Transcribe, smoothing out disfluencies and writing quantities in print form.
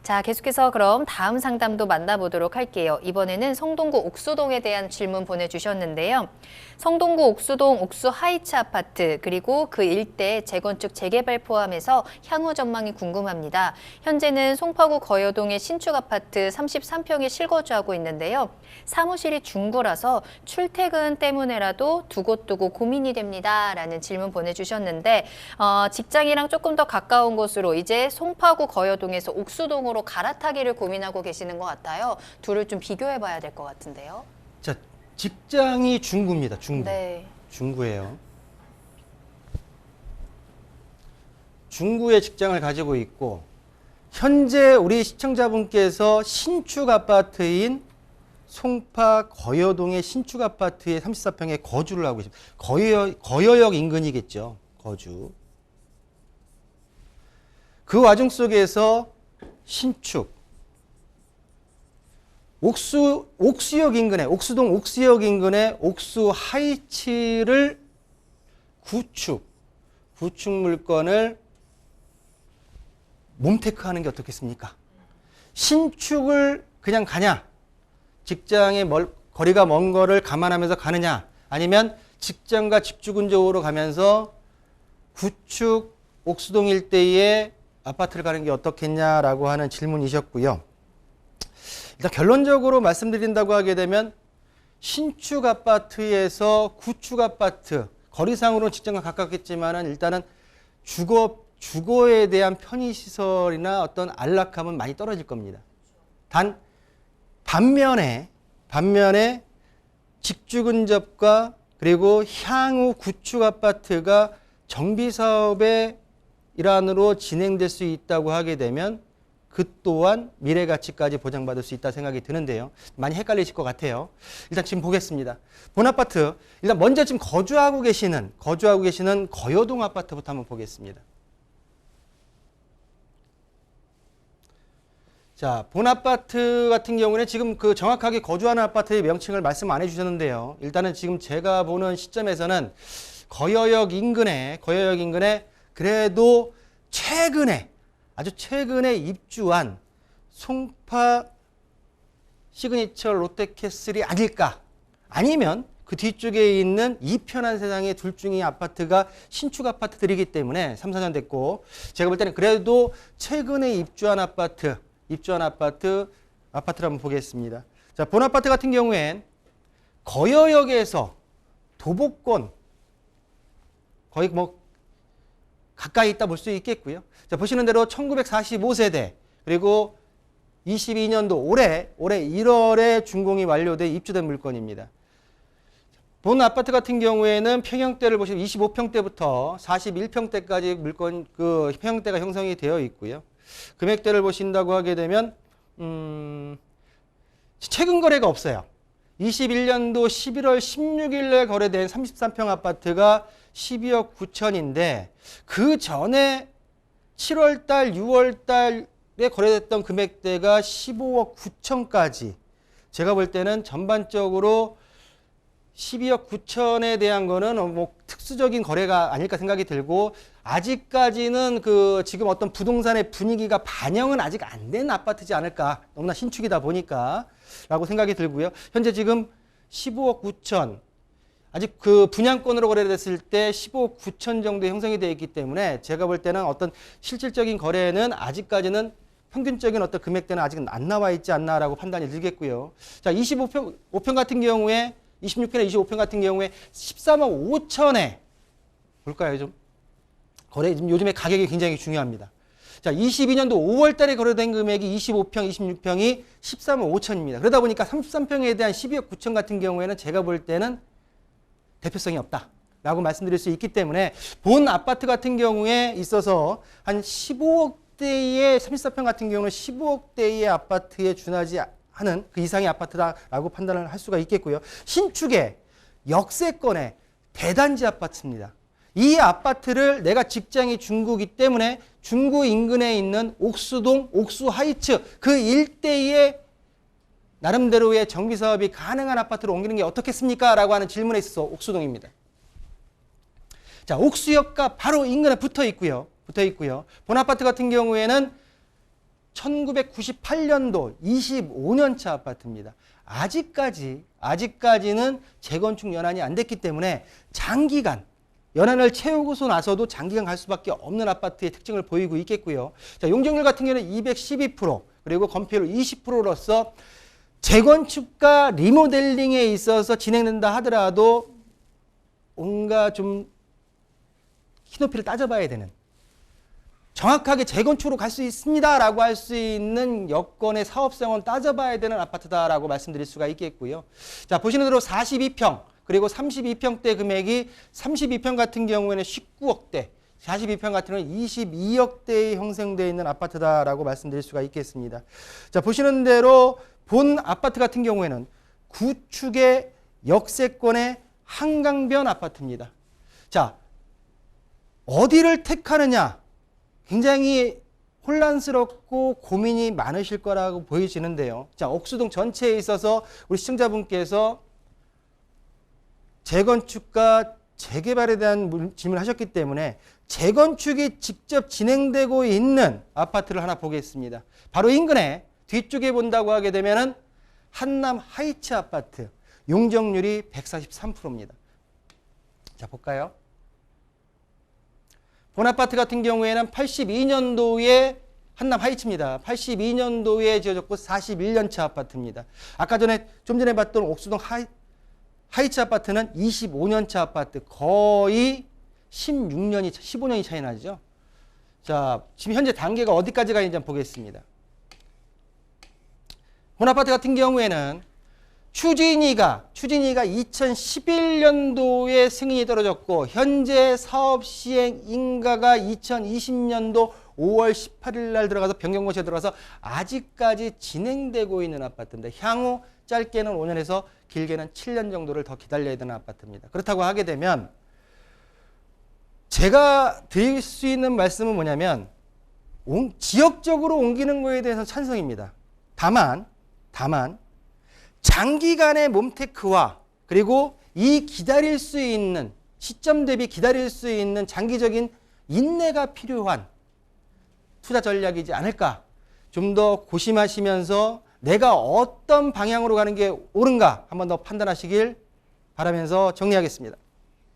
자, 계속해서 그럼 다음 상담도 만나보도록 할게요. 이번에는 성동구 옥수동에 대한 질문 보내주셨는데요. 성동구 옥수동 옥수 하이츠 아파트 그리고 그 일대 재건축 재개발 포함해서 향후 전망이 궁금합니다. 현재는 송파구 거여동의 신축 아파트 33평에 실거주하고 있는데요. 사무실이 중구라서 출퇴근 때문에라도 두고두고 고민이 됩니다. 라는 질문 보내주셨는데 직장이랑 조금 더 가까운 곳으로 이제 송파구 거여동에서 옥수동으로 갈아타기를 고민하고 계시는 것 같아요. 둘을 좀 비교해 봐야 될 것 같은데요. 자, 직장이 중구입니다. 중구. 네. 중구예요. 중구에 직장을 가지고 있고 현재 우리 시청자분께서 신축 아파트인 송파 거여동의 신축 아파트의 34평에 거주를 하고 있습니다. 거여역 인근이겠죠. 거주. 그 와중 속에서 신축 옥수역 인근에 옥수동 옥수역 인근에 옥수 하이츠를 구축 물건을 몸테크하는 게 어떻겠습니까? 신축을 그냥 가냐? 직장에 거리가 먼 거를 감안하면서 가느냐? 아니면 직장과 직주 근접으로 가면서 구축 옥수동 일대에 아파트를 가는 게 어떻겠냐라고 하는 질문이셨고요. 일단 결론적으로 말씀드린다고 하게 되면 신축 아파트에서 구축 아파트, 거리상으로는 직장과 가깝겠지만은 일단은 주거에 대한 편의시설이나 어떤 안락함은 많이 떨어질 겁니다. 반면에 직주 근접과 그리고 향후 구축 아파트가 정비사업의 일환으로 진행될 수 있다고 하게 되면 그 또한 미래 가치까지 보장받을 수 있다 생각이 드는데요. 많이 헷갈리실 것 같아요. 일단 지금 보겠습니다. 본 아파트, 일단 먼저 지금 거주하고 계시는 거여동 아파트부터 한번 보겠습니다. 자, 본 아파트 같은 경우는 지금 그 정확하게 거주하는 아파트의 명칭을 말씀 안 해주셨는데요. 일단은 지금 제가 보는 시점에서는 거여역 인근에 그래도 아주 최근에 입주한 송파 시그니처 롯데캐슬이 아닐까. 아니면 그 뒤쪽에 있는 이편한 세상의 둘 중의 아파트가 신축 아파트들이기 때문에 3, 4년 됐고 제가 볼 때는 그래도 최근에 입주한 아파트를 한번 보겠습니다. 자, 본 아파트 같은 경우엔 거여역에서 도보권 거의 가까이 있다 볼 수 있겠고요. 자, 보시는 대로 1945세대 그리고 22년도 올해 1월에 준공이 완료돼 입주된 물건입니다. 본 아파트 같은 경우에는 평형대를 보시면 25평대부터 41평대까지 물건 그 평형대가 형성이 되어 있고요. 금액대를 보신다고 하게 되면 최근 거래가 없어요. 21년도 11월 16일에 거래된 33평 아파트가 12억 9천인데 그 전에 7월달, 6월달에 거래됐던 금액대가 15억 9천까지 제가 볼 때는 전반적으로 12억 9천에 대한 거는 뭐 특수적인 거래가 아닐까 생각이 들고 아직까지는 그 지금 어떤 부동산의 분위기가 반영은 아직 안 된 아파트지 않을까. 너무나 신축이다 보니까 라고 생각이 들고요. 현재 지금 15억 9천 아직 그 분양권으로 거래됐을 때 15억 9천 정도 형성이 되어 있기 때문에 제가 볼 때는 어떤 실질적인 거래는 아직까지는 평균적인 어떤 금액대는 아직은 안 나와 있지 않나라고 판단이 들겠고요. 자, 25평 같은 경우에 26평이나 25평 같은 경우에 13억 5천에 볼까요? 좀 거래 지금 요즘에 가격이 굉장히 중요합니다. 자, 22년도 5월 달에 거래된 금액이 25평, 26평이 13억 5천입니다. 그러다 보니까 33평에 대한 12억 9천 같은 경우에는 제가 볼 때는 대표성이 없다라고 말씀드릴 수 있기 때문에 본 아파트 같은 경우에 있어서 한 15억대의 34평 같은 경우는 15억대의 아파트에 준하지 하는 그 이상의 아파트다라고 판단을 할 수가 있겠고요. 신축의 역세권의 대단지 아파트입니다. 이 아파트를 내가 직장이 중구이기 때문에 중구 인근에 있는 옥수동, 옥수 하이츠 그 일대에 나름대로의 정비사업이 가능한 아파트로 옮기는 게 어떻겠습니까? 라고 하는 질문에 있어서 옥수동입니다. 자, 옥수역과 바로 인근에 붙어 있고요. 본 아파트 같은 경우에는 1998년도 25년차 아파트입니다. 아직까지는 재건축 연한이 안 됐기 때문에 장기간 연한을 채우고서 나서도 장기간 갈 수밖에 없는 아파트의 특징을 보이고 있겠고요. 자, 용적률 같은 경우는 212%, 그리고 건폐율 20%로서 재건축과 리모델링에 있어서 진행된다 하더라도 뭔가 좀 키높이를 따져봐야 되는, 정확하게 재건축으로 갈 수 있습니다라고 할 수 있는 여건의 사업성은 따져봐야 되는 아파트다라고 말씀드릴 수가 있겠고요. 자, 보시는 대로 42평, 그리고 32평대 금액이 32평 같은 경우에는 19억대, 42평 같은 경우는 22억대에 형성되어 있는 아파트다라고 말씀드릴 수가 있겠습니다. 자, 보시는 대로 본 아파트 같은 경우에는 구축의 역세권의 한강변 아파트입니다. 자, 어디를 택하느냐? 굉장히 혼란스럽고 고민이 많으실 거라고 보여지는데요. 자, 옥수동 전체에 있어서 우리 시청자분께서 재건축과 재개발에 대한 질문을 하셨기 때문에 재건축이 직접 진행되고 있는 아파트를 하나 보겠습니다. 바로 인근에 뒤쪽에 본다고 하게 되면은 한남 하이츠 아파트, 용적률이 143%입니다. 자, 볼까요? 본 아파트 같은 경우에는 82년도에 한남 하이츠입니다. 82년도에 지어졌고 41년차 아파트입니다. 아까 좀 전에 봤던 옥수동 하이츠 아파트는 25년차 아파트, 거의 15년이 차이 나죠. 자, 지금 현재 단계가 어디까지 가 있는지 한번 보겠습니다. 본 아파트 같은 경우에는 추진위가 2011년도에 승인이 떨어졌고 현재 사업 시행 인가가 2020년도 5월 18일 날 들어가서 변경고시에 들어가서 아직까지 진행되고 있는 아파트인데 향후 짧게는 5년에서 길게는 7년 정도를 더 기다려야 되는 아파트입니다. 그렇다고 하게 되면 제가 드릴 수 있는 말씀은 뭐냐면 지역적으로 옮기는 거에 대해서 찬성입니다. 다만 장기간의 몸테크와 그리고 이 기다릴 수 있는 시점 대비 기다릴 수 있는 장기적인 인내가 필요한 투자 전략이지 않을까. 좀 더 고심하시면서 내가 어떤 방향으로 가는 게 옳은가 한번 더 판단하시길 바라면서 정리하겠습니다.